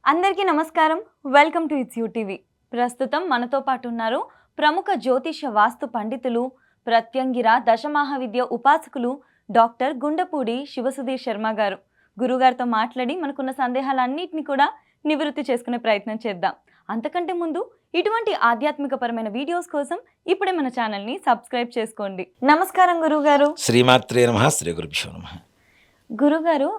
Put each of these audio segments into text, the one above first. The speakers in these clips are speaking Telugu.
అందరికీ నమస్కారం. Welcome to it's you TV. ప్రస్తుతం మనతో పాటు ఉన్నారు ప్రముఖ జ్యోతిష వాస్తు పండితులు, ప్రత్యంగిర దశమహావిద్య ఉపాసకులు డాక్టర్ గుండపూడి శివసుధీర్ శర్మ గారు. గురుగారితో మాట్లాడి మనకున్న సందేహాలన్నింటినీ కూడా నివృత్తి చేసుకునే ప్రయత్నం చేద్దాం. అంతకంటే ముందు ఇటువంటి ఆధ్యాత్మికపరమైన వీడియోస్ కోసం ఇప్పుడే మన ఛానల్ని సబ్స్క్రైబ్ చేసుకోండి. నమస్కారం గురుగారు. శ్రీమాత్రే నమః. శ్రీ గురుభ్యో నమః. గురుగారు,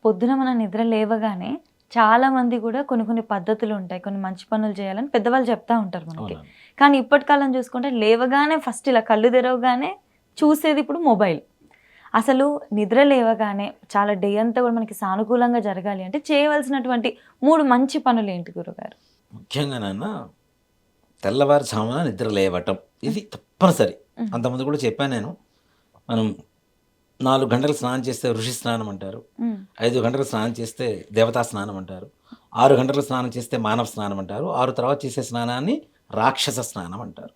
పొద్దున మన నిద్ర లేవగానే చాలా మంది కూడా కొన్ని పద్ధతులు ఉంటాయి, కొన్ని మంచి పనులు చేయాలని పెద్దవాళ్ళు చెప్తా ఉంటారు మనకి. కానీ ఇప్పటి కాలం చూసుకుంటే లేవగానే ఫస్ట్ ఇలా కళ్ళు తెరవగానే చూసేది ఇప్పుడు మొబైల్. అసలు నిద్ర లేవగానే చాలా డే అంతా కూడా మనకి సానుకూలంగా జరగాలి అంటే చేయవలసినటువంటి 3 మంచి పనులు ఏంటి గురుగారు? ముఖ్యంగా నాన్న తెల్లవారుజామున నిద్ర లేవటం ఇది తప్పనిసరి. అంతకుముందు కూడా చెప్పాను నేను. మనం 4 గంటలు స్నానం చేస్తే ఋషి స్నానం అంటారు, 5 గంటలు స్నానం చేస్తే దేవతా స్నానం అంటారు, 6 గంటలు స్నానం చేస్తే మానవ స్నానం అంటారు, 6 తర్వాత చేసే స్నానాన్ని రాక్షస స్నానం అంటారు.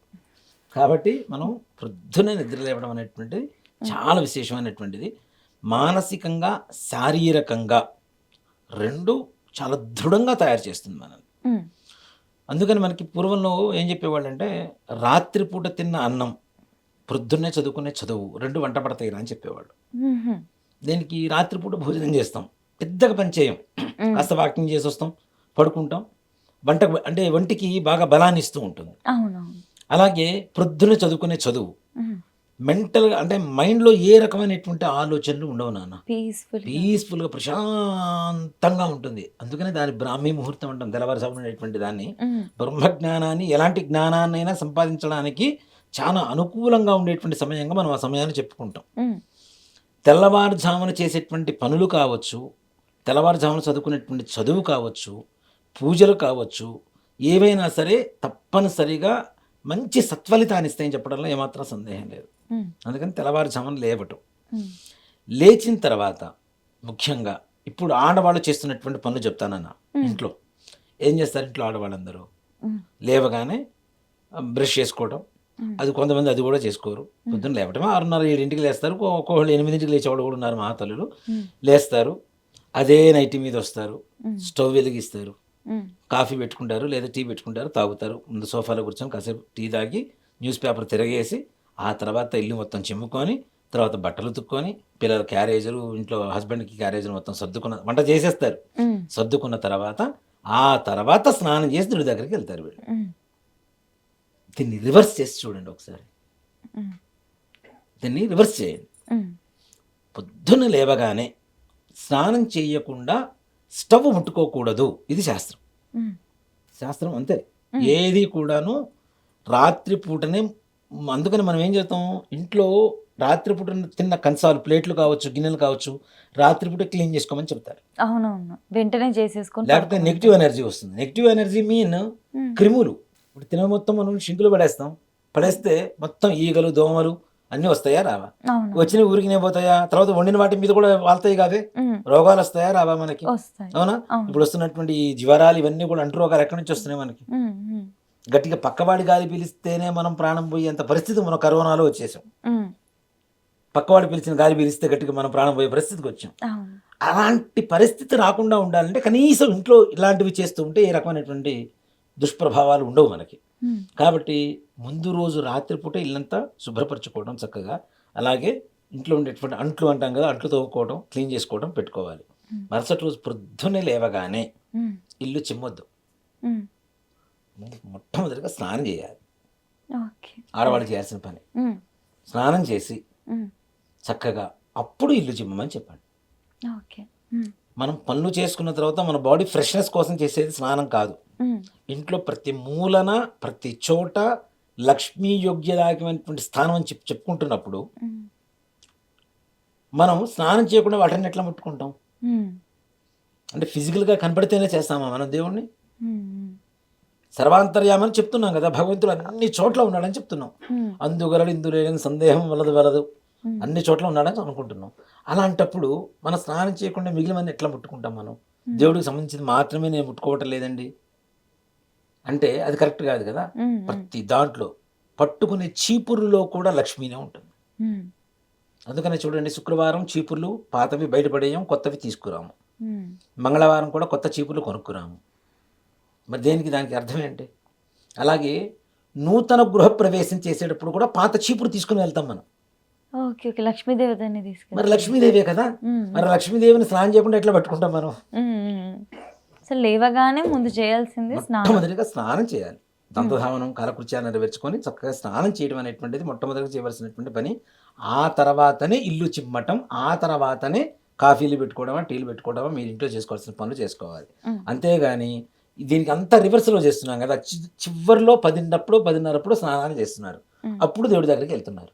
కాబట్టి మనం ప్రొద్దునే నిద్ర లేవడం అనేటువంటిది చాలా విశేషమైనటువంటిది. మానసికంగా శారీరకంగా 2 చాలా దృఢంగా తయారు చేస్తుంది మనల్ని. అందుకని మనకి పూర్వంలో ఏం చెప్పేవాళ్ళంటే రాత్రిపూట తిన్న అన్నం ప్రొద్దున్నే చదువుకునే చదువు 2 వంట పడతాయి అని చెప్పేవాళ్ళు. దీనికి రాత్రిపూట భోజనం చేస్తాం, పెద్దగా పని చేయం, కాస్త వాకింగ్ చేసి వస్తాం, పడుకుంటాం. అంటే ఒంటికి బాగా బలాన్ని ఇస్తూ ఉంటుంది. అలాగే ప్రొద్దున చదువుకునే చదువు మెంటల్గా అంటే మైండ్లో ఏ రకమైనటువంటి ఆలోచనలు ఉండవు నాన్న. పీస్ఫుల్గా ప్రశాంతంగా ఉంటుంది. అందుకనే దాని బ్రాహ్మీ ముహూర్తం అంటాం, తెల్లవారుజామునేటువంటి దాన్ని. బ్రహ్మజ్ఞానాన్ని ఎలాంటి జ్ఞానాన్నైనా సంపాదించడానికి చాలా అనుకూలంగా ఉండేటువంటి సమయంగా మనం ఆ సమయాన్ని చెప్పుకుంటాం. తెల్లవారుజామున చేసేటువంటి పనులు కావచ్చు, తెల్లవారుజామున చదువుకునేటువంటి చదువు కావచ్చు, పూజలు కావచ్చు, ఏవైనా సరే తప్పనిసరిగా మంచి సత్ఫలితాన్ని ఇస్తాయని చెప్పడంలో ఏమాత్రం సందేహం లేదు. అందుకని తెల్లవారుజామున లేవటం, లేచిన తర్వాత ముఖ్యంగా ఇప్పుడు ఆడవాళ్ళు చేస్తున్నటువంటి పనులు చెప్తానన్నా. ఇంట్లో ఏం చేస్తారు? ఇంట్లో ఆడవాళ్ళందరూ లేవగానే బ్రష్ చేసుకోవడం, అది కొంతమంది అది కూడా చేసుకోరు. పొద్దున్న లేవటం 6:30 7 లేస్తారు, ఒక్కొక్కళ్ళు 8 లేచేవాళ్ళు కూడా ఉన్నారు. మహాతల్లులు లేస్తారు, అదే నైటీ మీద వస్తారు, స్టవ్ వెలిగిస్తారు, కాఫీ పెట్టుకుంటారు లేదా టీ పెట్టుకుంటారు, తాగుతారు. ముందు సోఫాలో కూర్చొని కాసేపు టీ తాగి న్యూస్ పేపర్ తిరగేసి ఆ తర్వాత ఇల్లు మొత్తం చిమ్ముకొని, తర్వాత బట్టలు ఉతుక్కొని, పిల్లల క్యారేజీలు, ఇంట్లో హస్బెండ్కి క్యారేజీలు మొత్తం సర్దుకున్న వంట చేసేస్తారు. సర్దుకున్న తర్వాత ఆ తర్వాత స్నానం చేసి దేవుడి దగ్గరికి వెళ్తారు వీళ్ళు. దీన్ని రివర్స్ చేసి చూడండి ఒకసారి. దీన్ని రివర్స్ చేయండి. పొద్దున్న లేవగానే స్నానం చేయకుండా స్టవ్ ముట్టుకోకూడదు. ఇది శాస్త్రం. శాస్త్రం అంతే. ఏది కూడాను రాత్రిపూటనే. అందుకని మనం ఏం చేస్తాం, ఇంట్లో రాత్రిపూట తిన్న కంచాలు, ప్లేట్లు కావచ్చు, గిన్నెలు కావచ్చు, రాత్రిపూట క్లీన్ చేసుకోమని చెప్తారు. అవునవును, వెంటనే చేసేసుకో. లేకపోతే నెగిటివ్ ఎనర్జీ వస్తుంది. నెగిటివ్ ఎనర్జీ మీన్ క్రిములు. ఇప్పుడు తిన మొత్తం మనం షింకులు పడేస్తే మొత్తం ఈగలు, దోమలు అన్నీ వస్తాయా రావా? వచ్చిన ఊరికి పోతాయా? తర్వాత వండిన వాటి మీద కూడా వాళ్తాయి కావే, రోగాలు వస్తాయా రావా మనకి? అవునా? ఇప్పుడు వస్తున్నటువంటి ఈ జ్వరాలు ఇవన్నీ కూడా అంటు రోగాలు ఎక్కడి నుంచి వస్తున్నాయి మనకి? గట్టిగా పక్కవాడి గాలి పీలిస్తేనే మనం ప్రాణం పోయేంత పరిస్థితి మనం కరోనాలో వచ్చేసాం. పక్కవాడు పిలిచిన గాలి పీలిస్తే గట్టిగా మనం ప్రాణం పోయే పరిస్థితికి వచ్చాం. అలాంటి పరిస్థితి రాకుండా ఉండాలంటే కనీసం ఇంట్లో ఇలాంటివి చేస్తూ ఉంటే ఏ రకమైనటువంటి దుష్ప్రభావాలు ఉండవు మనకి. కాబట్టి ముందు రోజు రాత్రిపూట ఇల్లంతా శుభ్రపరచుకోవడం చక్కగా, అలాగే ఇంట్లో ఉండేటువంటి అంట్లు అంటాం కదా, అంట్లు తోముకోవడం, క్లీన్ చేసుకోవడం పెట్టుకోవాలి. మరుసటి రోజు పొద్దున్నే లేవగానే ఇల్లు చిమ్మొద్దు, మొట్టమొదటిగా స్నానం చేయాలి. ఆడవాళ్ళు చేయాల్సిన పని స్నానం చేసి చక్కగా అప్పుడు ఇల్లు చిమ్మమని చెప్పండి. మనం పనులు చేసుకున్న తర్వాత మన బాడీ ఫ్రెష్నెస్ కోసం చేసేది స్నానం కాదు. ఇంట్లో ప్రతి మూలన ప్రతి చోట లక్ష్మీ యోగ్యదాయకమైనటువంటి స్థానం అని చెప్పుకుంటున్నప్పుడు మనం స్నానం చేయకుండా వాటిని ఎట్లా ముట్టుకుంటాం? అంటే ఫిజికల్గా కనపడితేనే చేస్తామా మనం దేవుణ్ణి? సర్వాంతర్యామని చెప్తున్నాం కదా, భగవంతుడు అన్ని చోట్ల ఉన్నాడని చెప్తున్నాం. అందుగలడు ఇందులేని సందేహం వలదు అన్ని చోట్ల ఉన్నాడని అనుకుంటున్నాం. అలాంటప్పుడు మనం స్నానం చేయకుండా మిగిలిన ఎట్లా ముట్టుకుంటాం? మనం దేవుడికి సంబంధించింది మాత్రమే నేను ముట్టుకోవటం లేదండి అంటే అది కరెక్ట్ కాదు కదా. ప్రతి దాంట్లో పట్టుకునే చీపురులో కూడా లక్ష్మీనే ఉంటుంది. అందుకనే చూడండి, శుక్రవారం చీపుర్లు పాతవి బయటపడేయం, కొత్తవి తీసుకురాము. మంగళవారం కూడా కొత్త చీపుర్లు కొనుక్కురాము. మరి దేనికి దానికి అర్థం ఏంటి? అలాగే నూతన గృహప్రవేశం చేసేటప్పుడు కూడా పాత చీపురు తీసుకుని వెళ్తాం మనం. ఓకే. ఓకే. లక్ష్మీదేవతని మరి తీసుకెళ్తారు. లక్ష్మీదేవే కదా! మరి లక్ష్మీదేవిని స్నానం చేయకుండా ఎట్లా పట్టుకుంటాం మనం? అసలు లేవగానే ముందు చేయాల్సింది స్నానం. మొట్టమొదటిగా స్నానం చేయాలి. దంతధావనం, కాలకృత్యాలు నెరవేర్చుకొని చక్కగా స్నానం చేయడం అనేటువంటిది మొట్టమొదటిగా చేయవలసినటువంటి పని. ఆ తర్వాతనే ఇల్లు చిమ్మటం, ఆ తర్వాతనే కాఫీలు పెట్టుకోవడమా, టీలు పెట్టుకోవడమా, మీరు ఇంట్లో చేసుకోవాల్సిన పనులు చేసుకోవాలి. అంతేగాని దీనికి అంతా రివర్స్లో చేస్తున్నాం కదా. చివరిలో 10:10 స్నానాలు చేస్తున్నారు. అప్పుడు దేవుడి దగ్గరికి వెళ్తున్నారు.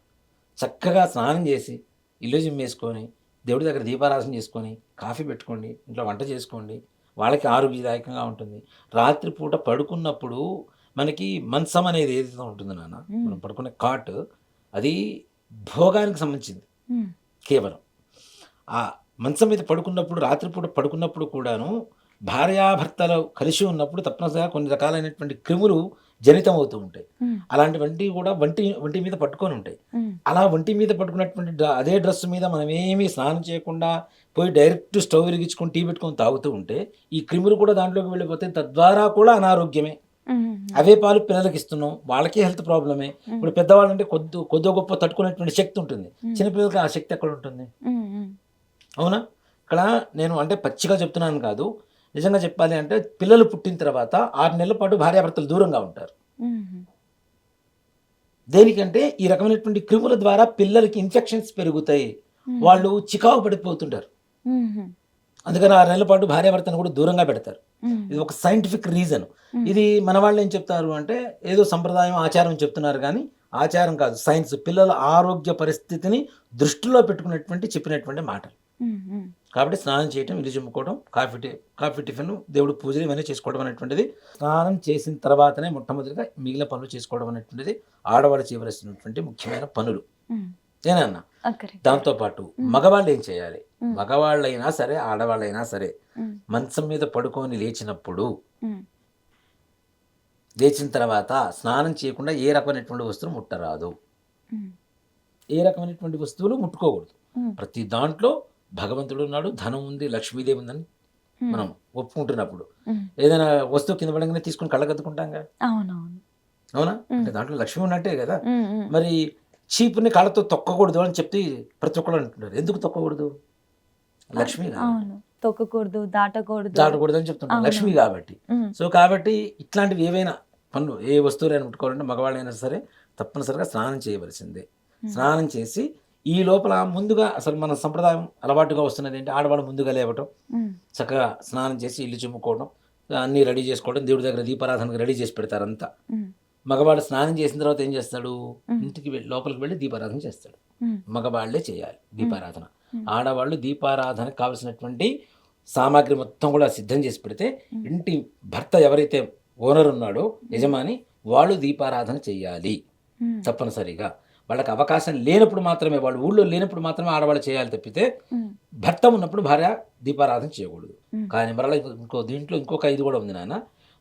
చక్కగా స్నానం చేసి ఇల్లు జిమ్మేసుకొని దేవుడి దగ్గర దీపారాధన చేసుకొని కాఫీ పెట్టుకోండి, ఇంట్లో వంట చేసుకోండి. వాళ్ళకి ఆరోగ్యదాయకంగా ఉంటుంది. రాత్రిపూట పడుకున్నప్పుడు మనకి మంచం అనేది ఏదైతే ఉంటుందో నాన్న, మనం పడుకునే కాట్, అది భోగానికి సంబంధించింది కేవలం. ఆ మంచం మీద పడుకున్నప్పుడు, రాత్రిపూట పడుకున్నప్పుడు కూడాను భార్యాభర్తలు కలిసి ఉన్నప్పుడు తప్పనిసరిగా కొన్ని రకాలైనటువంటి క్రిములు జనితం అవుతూ ఉంటాయి. అలాంటివంటివి కూడా ఒంటి మీద పట్టుకొని ఉంటాయి. అలా ఒంటి మీద పట్టుకున్నటువంటి అదే డ్రెస్ మీద మనం ఏమీ స్నానం చేయకుండా పోయి డైరెక్ట్ స్టవ్ వెలిగించుకొని టీ పెట్టుకొని తాగుతూ ఉంటే ఈ క్రిములు కూడా దాంట్లోకి వెళ్ళిపోతే తద్వారా కూడా అనారోగ్యమే. అవే పాలు పిల్లలకి ఇస్తున్నాం, వాళ్ళకి హెల్త్ ప్రాబ్లమే. ఇప్పుడు పెద్దవాళ్ళంటే కొద్ది గొప్ప తట్టుకునేటువంటి శక్తి ఉంటుంది, చిన్నపిల్లలకి ఆ శక్తి ఎక్కడ ఉంటుంది? అవునా? ఇక్కడ నేను అంటే పచ్చిగా చెప్తున్నాను కాదు, నిజంగా చెప్పాలి అంటే పిల్లలు పుట్టిన తర్వాత 6 నెలల పాటు భార్యాభర్తలు దూరంగా ఉంటారు. దేనికంటే ఈ రకమైనటువంటి క్రిముల ద్వారా పిల్లలకి ఇన్ఫెక్షన్స్ పెరుగుతాయి, వాళ్ళు చికాకు పడిపోతుంటారు. అందుకని 6 నెలల పాటు భార్యాభర్తను కూడా దూరంగా పెడతారు. ఇది ఒక సైంటిఫిక్ రీజన్. ఇది మన వాళ్ళు ఏం చెప్తారు అంటే ఏదో సంప్రదాయం ఆచారం చెప్తున్నారు, కానీ ఆచారం కాదు, సైన్స్. పిల్లల ఆరోగ్య పరిస్థితిని దృష్టిలో పెట్టుకున్నటువంటి చెప్పినటువంటి మాటలు. కాబట్టి స్నానం చేయటం, ఇల్లు చిమ్ముకోవడం, కాఫీ టిఫిన్, దేవుడు పూజలు ఇవన్నీ చేసుకోవడం అనేటువంటిది, స్నానం చేసిన తర్వాతనే మొట్టమొదటిగా మిగిలిన పనులు చేసుకోవడం అనేటువంటిది ఆడవాళ్ళు చేయవలసినటువంటి ముఖ్యమైన పనులు. ఏనన్నా? దాంతోపాటు మగవాళ్ళు ఏం చేయాలి? మగవాళ్ళైనా సరే ఆడవాళ్ళైనా సరే మంచం మీద పడుకొని లేచినప్పుడు, లేచిన తర్వాత స్నానం చేయకుండా ఏ రకమైనటువంటి వస్తువులు ముట్టరాదు, ఏ రకమైనటువంటి వస్తువులు ముట్టుకోకూడదు. ప్రతి దాంట్లో భగవంతుడు ఉన్నాడు, ధనం ఉంది, లక్ష్మీదేవి ఉందని మనం ఒప్పుకుంటున్నప్పుడు ఏదైనా వస్తువు కింద పడంగానే తీసుకుని కళ్ళగద్దుకుంటాంగా. అవునా? అంటే దాంట్లో లక్ష్మి ఉన్నట్టే కదా. మరి చీపుని కాళ్ళతో తొక్కకూడదు అని చెప్తే ప్రతి ఒక్కరు అంటున్నారు. ఎందుకు తొక్కకూడదు? లక్ష్మి తొక్కకూడదు, దాటకూడదు అని చెప్తుంటారు, లక్ష్మి కాబట్టి. సో కాబట్టి ఇట్లాంటివి ఏవైనా పనులు, ఏ వస్తువులైనా ముట్టుకోవాలంటే మగవాళ్ళైనా సరే తప్పనిసరిగా స్నానం చేయవలసిందే. స్నానం చేసి ఈ లోపల ముందుగా అసలు మన సంప్రదాయం అలవాటుగా వస్తున్నది ఏంటి? ఆడవాళ్ళు ముందుగా లేవటం, చక్కగా స్నానం చేసి ఇల్లు చిమ్ముకోవడం, అన్నీ రెడీ చేసుకోవడం, దేవుడి దగ్గర దీపారాధనకు రెడీ చేసి పెడతారు అంతా. మగవాడు స్నానం చేసిన తర్వాత ఏం చేస్తాడు? ఇంటికి లోపలికి వెళ్ళి దీపారాధన చేస్తాడు. మగవాళ్లే చేయాలి దీపారాధన. ఆడవాళ్ళు దీపారాధనకు కావలసినటువంటి సామాగ్రి మొత్తం కూడా సిద్ధం చేసి పెడితే ఇంటి భర్త ఎవరైతే ఓనర్ ఉన్నాడో, యజమాని, వాళ్ళు దీపారాధన చేయాలి తప్పనిసరిగా. వాళ్ళకి అవకాశం లేనప్పుడు మాత్రమే, వాళ్ళు ఊళ్ళో లేనప్పుడు మాత్రమే ఆడవాళ్ళు చేయాలి తప్పితే భర్త ఉన్నప్పుడు భార్య దీపారాధన చేయకూడదు. కానీ మరలా దీంట్లో ఇంకొక ఇది కూడా ఉంది నాన్న.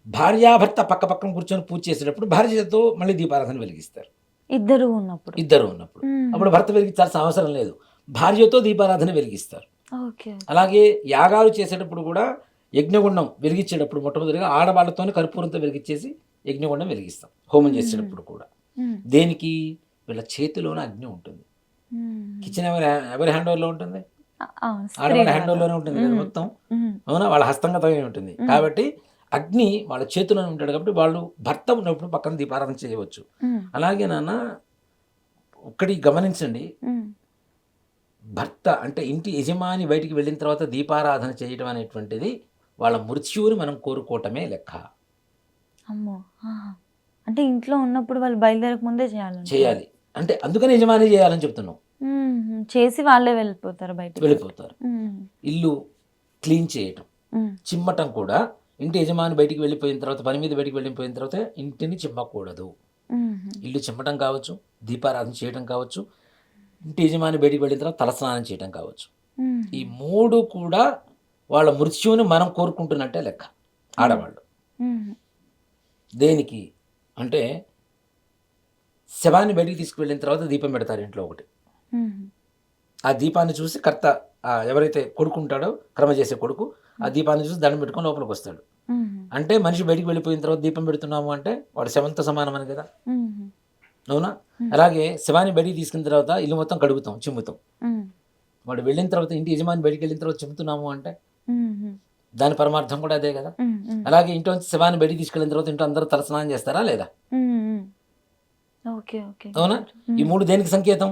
భార్యాభర్త పక్క పక్కన కూర్చొని పూజ చేసేటప్పుడు భార్యతో మళ్ళీ దీపారాధన వెలిగిస్తారు. ఇద్దరు ఉన్నప్పుడు అప్పుడు భర్త వెలిగించాల్సిన అవసరం లేదు, భార్యతో దీపారాధన వెలిగిస్తారు. అలాగే యాగాలు చేసేటప్పుడు కూడా యజ్ఞగుండం వెలిగించేటప్పుడు మొట్టమొదటిగా ఆడవాళ్లతోనే కర్పూరంతో వెలిగించేసి యజ్ఞగుండం వెలిగిస్తాం. హోమం చేసేటప్పుడు కూడా దేనికి? వీళ్ళ చేతిలోనే అగ్ని ఉంటుంది. కిచెన్ ఎవరి హ్యాండ్ ఓవర్లో ఉంటుంది? ఆడవాళ్ళ హ్యాండ్ ఓవర్లోనే ఉంటుంది కదా మొత్తం. అవునా? వాళ్ళ హస్తంగతమే ఉంటుంది. కాబట్టి అగ్ని వాళ్ళ చేతిలోనే ఉంటాడు. కాబట్టి వాళ్ళు భర్త ఉన్నప్పుడు పక్కన దీపారాధన చేయవచ్చు. అలాగే నాన్న ఒక్కటి గమనించండి, భర్త అంటే ఇంటి యజమాని బయటికి వెళ్ళిన తర్వాత దీపారాధన చేయడం అనేటువంటిది వాళ్ళ మృత్యువుని మనం కోరుకోవటమే లెక్క. అమ్మో, అంటే ఇంట్లో ఉన్నప్పుడు వాళ్ళు బయలుదేరక ముందే చేయాలి. అంటే అందుకని యజమాని చేయాలని చెప్తున్నాం. చేసి వాళ్ళే వెళ్ళిపోతారు. ఇల్లు క్లీన్ చేయటం, చిమ్మటం కూడా ఇంటి యజమాని బయటికి వెళ్ళిపోయిన తర్వాత, పని మీద బయటికి వెళ్ళిపోయిన తర్వాత ఇంటిని చిమ్మకూడదు. ఇల్లు చిమ్మటం కావచ్చు, దీపారాధన చేయటం కావచ్చు, ఇంటి యజమాని బయటికి వెళ్ళిన తర్వాత తలస్నానం చేయటం కావచ్చు. ఈ 3 కూడా వాళ్ళ మృత్యువుని మనం కోరుకుంటున్నట్టే లెక్క ఆడవాళ్ళు. దేనికి అంటే శవాన్ని బయటికి తీసుకువెళ్ళిన తర్వాత దీపం పెడతారు ఇంట్లో ఒకటి. ఆ దీపాన్ని చూసి కర్త, ఎవరైతే కొడుకు ఉంటాడో, క్రమ చేసే కొడుకు, ఆ దీపాన్ని చూసి దండం పెట్టుకొని లోపలికి వస్తాడు. అంటే మనిషి బయటికి వెళ్ళిపోయిన తర్వాత దీపం పెడుతున్నాము అంటే వాడు శవంతో సమానం అని కదా, అవునా? అలాగే శవాన్ని బయటికి తీసుకున్న తర్వాత ఇల్లు మొత్తం కడుగుతాం, చిమ్ముతాం. వాడు వెళ్ళిన తర్వాత ఇంటి యజమాని బయటికి వెళ్ళిన తర్వాత చిమ్ముతున్నాము అంటే దాని పరమార్థం కూడా అదే కదా. అలాగే ఇంట్లోంచి శవాన్ని బయటికి తీసుకెళ్ళిన తర్వాత ఇంట్లో అందరూ తలస్నానం చేస్తారా లేదా? అవునా? ఈ మూడు దేనికి సంకేతం?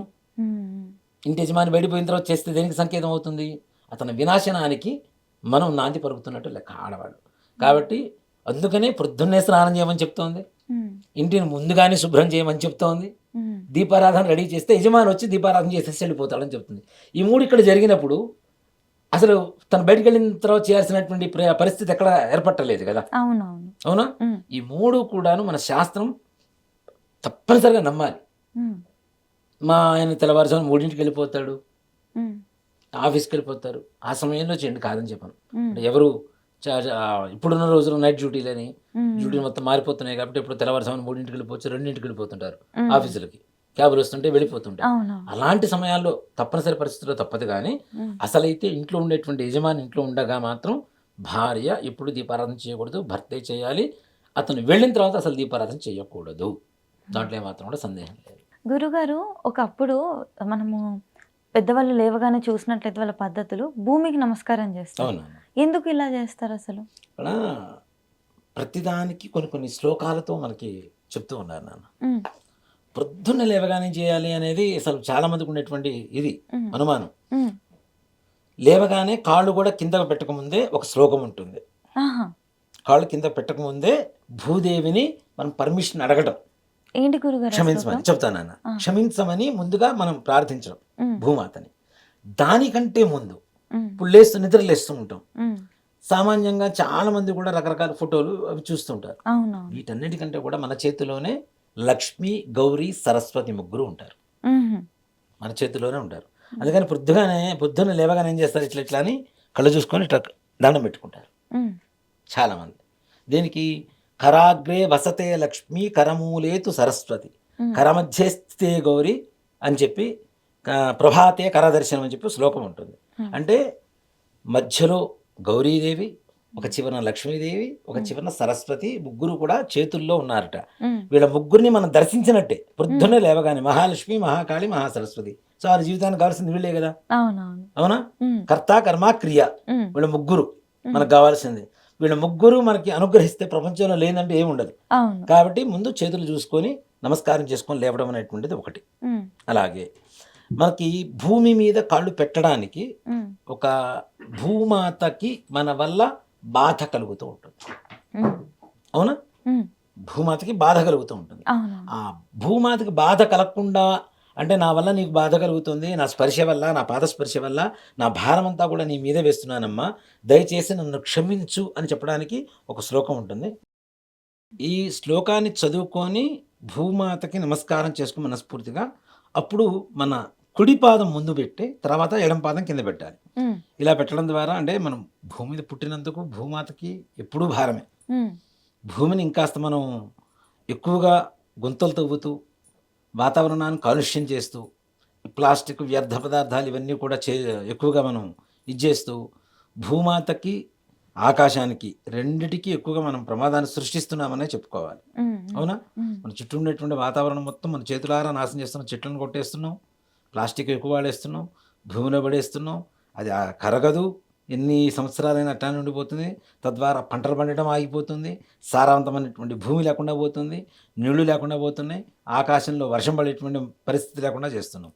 ఇంటి యజమాని బయటిపోయిన తర్వాత చేస్తే దేనికి సంకేతం అవుతుంది? అతని వినాశనానికి మనం నాంది పలుకుతున్నట్టు లెక్క ఆడవాళ్ళు. కాబట్టి అందుకనే పొద్దున్నే స్నానం చేయమని చెప్తోంది, ఇంటిని ముందుగానే శుభ్రం చేయమని చెప్తోంది, దీపారాధన రెడీ చేస్తే యజమాని వచ్చి దీపారాధన చేసేసి వెళ్ళిపోతాడని చెప్తుంది. ఈ మూడు ఇక్కడ జరిగినప్పుడు అసలు తను బయటికి వెళ్ళిన తర్వాత చేయాల్సినటువంటి పరిస్థితి ఎక్కడ ఏర్పట్టలేదు కదా. అవునా? ఈ మూడు కూడాను మన శాస్త్రం తప్పనిసరిగా నమ్మాలి. మా ఆయన తెల్లవారుజామున 3ంటికి వెళ్ళిపోతాడు, ఆఫీస్కి వెళ్ళిపోతారు, ఆ సమయంలో చేయండి కాదని చెప్పాను. అంటే ఎవరు ఇప్పుడున్న రోజుల్లో నైట్ డ్యూటీలని డ్యూటీలు మొత్తం మారిపోతున్నాయి కాబట్టి ఇప్పుడు తెల్లవారుజామున 3ంటికి వెళ్ళిపోవచ్చు, 2ంటికి వెళ్ళిపోతుంటారు ఆఫీసులకి, క్యాబులు వస్తుంటే వెళ్ళిపోతుంటారు. అలాంటి సమయాల్లో తప్పనిసరి పరిస్థితుల్లో తప్పదు. కానీ అసలైతే ఇంట్లో ఉండేటువంటి యజమాని ఇంట్లో ఉండగా మాత్రం భార్య ఎప్పుడు దీపారాధన చేయకూడదు, భర్తే చేయాలి. అతను వెళ్ళిన తర్వాత అసలు దీపారాధన చేయకూడదు. దాంట్లో ఏమాత్రం కూడా సందేహం లేదు. గురుగారు, ఒకప్పుడు మనము పెద్దవాళ్ళు లేవగానే చూసినట్లయితే వాళ్ళ పద్ధతులు భూమికి నమస్కారం చేస్తారు. అవునా? ఎందుకు ఇలా చేస్తారు అసలు? ఇక్కడ ప్రతిదానికి కొన్ని కొన్ని శ్లోకాలతో మనకి చెప్తూ ఉన్నారు నాన్న. పొద్దున్న లేవగానే చేయాలి అనేది అసలు చాలా మందికి ఉండేటువంటి ఇది అనుమానం. లేవగానే కాళ్ళు కూడా కింద పెట్టకముందే ఒక శ్లోకం ఉంటుంది. కాళ్ళు కింద పెట్టకముందే భూదేవిని మనం పర్మిషన్ అడగటం, ఏంటి గురుగారు క్షమించమని చెప్తానన్న. క్షమించమని ముందుగా మనం ప్రార్థించడం భూమాతని. దానికంటే ముందు ఇప్పుడు నిద్ర లేస్తూ ఉంటాం. సామాన్యంగా చాలా మంది కూడా రకరకాల ఫోటోలు అవి చూస్తుంటారు. వీటన్నిటికంటే కూడా మన చేతిలోనే లక్ష్మి, గౌరీ, సరస్వతి ముగ్గురు ఉంటారు, మన చేతిలోనే ఉంటారు. అందుకని పొద్దున్న లేవగానే ఏం చేస్తారు, ఇట్లా ఇట్లా అని కళ్ళు చూసుకొని ఇట్లా దండం పెట్టుకుంటారు చాలామంది. దీనికి కరాగ్రే వసతే లక్ష్మి, కరమూలేతు సరస్వతి, కరమధ్యస్థే గౌరీ అని చెప్పి, ప్రభాతే కరదర్శనం అని చెప్పి శ్లోకం ఉంటుంది. అంటే మధ్యలో గౌరీదేవి, ఒక చివరన లక్ష్మీదేవి, ఒక చివరన సరస్వతి, ముగ్గురు కూడా చేతుల్లో ఉన్నారట. వీళ్ళ ముగ్గురిని మనం దర్శించినట్టే పొద్దున్నే లేవగానే. మహాలక్ష్మి, మహాకాళి, మహాసరస్వతి. సో వారి జీవితానికి కావాల్సింది వీళ్ళే కదా. అవునా? కర్త, కర్మ, క్రియ, వీళ్ళ ముగ్గురు మనకు కావాల్సింది. వీళ్ళ ముగ్గురు మనకి అనుగ్రహిస్తే ప్రపంచంలో లేదంటే ఏముండదు. కాబట్టి ముందు చేతులు చూసుకొని నమస్కారం చేసుకొని లేవడం అనేటువంటిది ఒకటి. అలాగే మనకి భూమి మీద కాళ్ళు పెట్టడానికి ఒక భూమాతకి మన వల్ల బాధ కలుగుతూ ఉంటుంది. అవునా? భూమాతకి బాధ కలుగుతూ ఉంటుంది. ఆ భూమాతకి బాధ కలగకుండా, అంటే నా వల్ల నీకు బాధ కలుగుతుంది, నా స్పర్శ వల్ల, నా పాద స్పర్శ వల్ల నా భారం అంతా కూడా నీ మీదే వేస్తున్నానమ్మా, దయచేసి నన్ను క్షమించు అని చెప్పడానికి ఒక శ్లోకం ఉంటుంది. ఈ శ్లోకాన్ని చదువుకొని భూమాతకి నమస్కారం చేసుకుని మనస్ఫూర్తిగా, అప్పుడు మన కుడి పాదం ముందు పెట్టి తర్వాత ఎడం పాదం కింద పెట్టాలి. ఇలా పెట్టడం ద్వారా అంటే మనం భూమి మీద పుట్టినందుకు భూమాతకి ఎప్పుడూ భారమే. భూమిని ఇంకాస్త మనం ఎక్కువగా గుంతలు తవ్వుతూ, వాతావరణాన్ని కాలుష్యం చేస్తూ, ప్లాస్టిక్ వ్యర్థ పదార్థాలు ఇవన్నీ కూడా ఎక్కువగా మనం ఇచ్చేస్తూ భూమాతకి, ఆకాశానికి రెండిటికి ఎక్కువగా మనం ప్రమాదాన్ని సృష్టిస్తున్నామనే చెప్పుకోవాలి. అవునా? మన చుట్టూ ఉండేటువంటి వాతావరణం మొత్తం మన చేతులారా నాశనం చేస్తున్నాం. చెట్లను కొట్టేస్తున్నాం, ప్లాస్టిక్ ఎక్కువ వాడేస్తున్నాం, భూమిలో పడేస్తున్నాం. అది కరగదు, ఎన్ని సంవత్సరాలైనా అట్లా ఉండిపోతుంది. తద్వారా పంటలు పండటం ఆగిపోతుంది, సారవంతమైనటువంటి భూమి లేకుండా పోతుంది, నీళ్లు లేకుండా పోతున్నాయి, ఆకాశంలో వర్షం పడేటువంటి పరిస్థితి లేకుండా చేస్తున్నాం.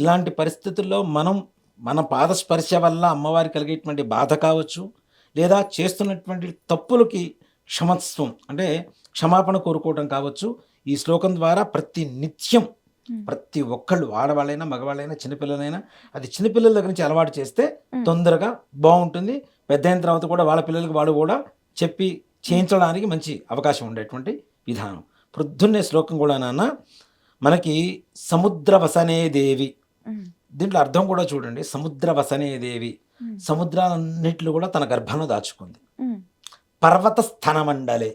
ఇలాంటి పరిస్థితుల్లో మనం మన పాదస్పర్శ వల్ల అమ్మవారికి కలిగేటువంటి బాధ కావచ్చు, లేదా చేస్తున్నటువంటి తప్పులకి క్షమత్వం అంటే క్షమాపణ కోరుకోవడం కావచ్చు. ఈ శ్లోకం ద్వారా ప్రతి నిత్యం ప్రతి ఒక్కళ్ళు, ఆడవాళ్ళైనా మగవాళ్ళైనా చిన్నపిల్లలైనా, అది చిన్నపిల్లల దగ్గర నుంచి అలవాటు చేస్తే తొందరగా బాగుంటుంది. పెద్ద అయిన తర్వాత కూడా వాళ్ళ పిల్లలకి వాళ్ళు కూడా చెప్పి చేయించడానికి మంచి అవకాశం ఉండేటువంటి విధానం. పొద్దున్నే శ్లోకం కూడా నాన్న మనకి సముద్ర వసనే దేవి, దీంట్లో అర్థం కూడా చూడండి. సముద్ర వసనే దేవి, సముద్రాలన్నింటిలో కూడా తన గర్భంలో దాచుకుంది. పర్వత స్థన మండలే,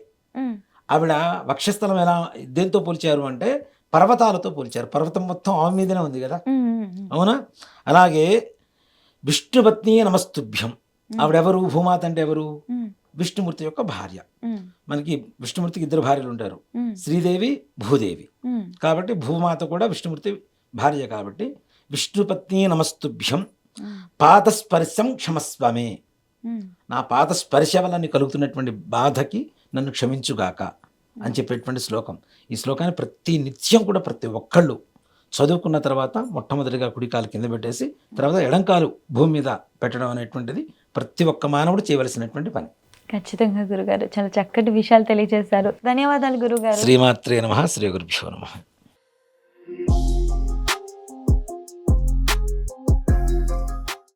ఆవిడ వక్షస్థలం ఎలా దేంతో పోల్చారు అంటే పర్వతాలతో పోల్చారు. పర్వతం మొత్తం ఆమె మీదనే ఉంది కదా. అవునా? అలాగే విష్ణుపత్ని నమస్తుభ్యం, ఆవిడెవరు? భూమాత అంటే ఎవరు? విష్ణుమూర్తి యొక్క భార్య. ఉమ్, మనకి విష్ణుమూర్తికి ఇద్దరు భార్యలు ఉంటారు, ఉమ్, శ్రీదేవి, భూదేవి. ఉమ్, కాబట్టి భూమాత కూడా విష్ణుమూర్తి భార్య కాబట్టి విష్ణుపత్ని నమస్తుభ్యం ఉమ్, పాదస్పర్శం క్షమస్వమే. ఉమ్, నా పాద స్పర్శ వల్ల నీకు కలుగుతున్నటువంటి బాధకి నన్ను క్షమించుగాక అని చెప్పేటువంటి శ్లోకం. ఈ శ్లోకాన్ని ప్రతి నిత్యం కూడా ప్రతి ఒక్కళ్ళు చదువుకున్న తర్వాత మొట్టమొదటిగా కుడికాలు కింద పెట్టేసి తర్వాత ఎడంకాలు భూమి మీద పెట్టడం అనేటువంటిది ప్రతి ఒక్క మానవుడు చేయవలసినటువంటి పని. ఖచ్చితంగా గురుగారు చాలా చక్కటి విషయాలు తెలియజేశారు. ధన్యవాదాలు గురుగారు. శ్రీమాత్రే నమః. శ్రీ గురుభ్యో నమః.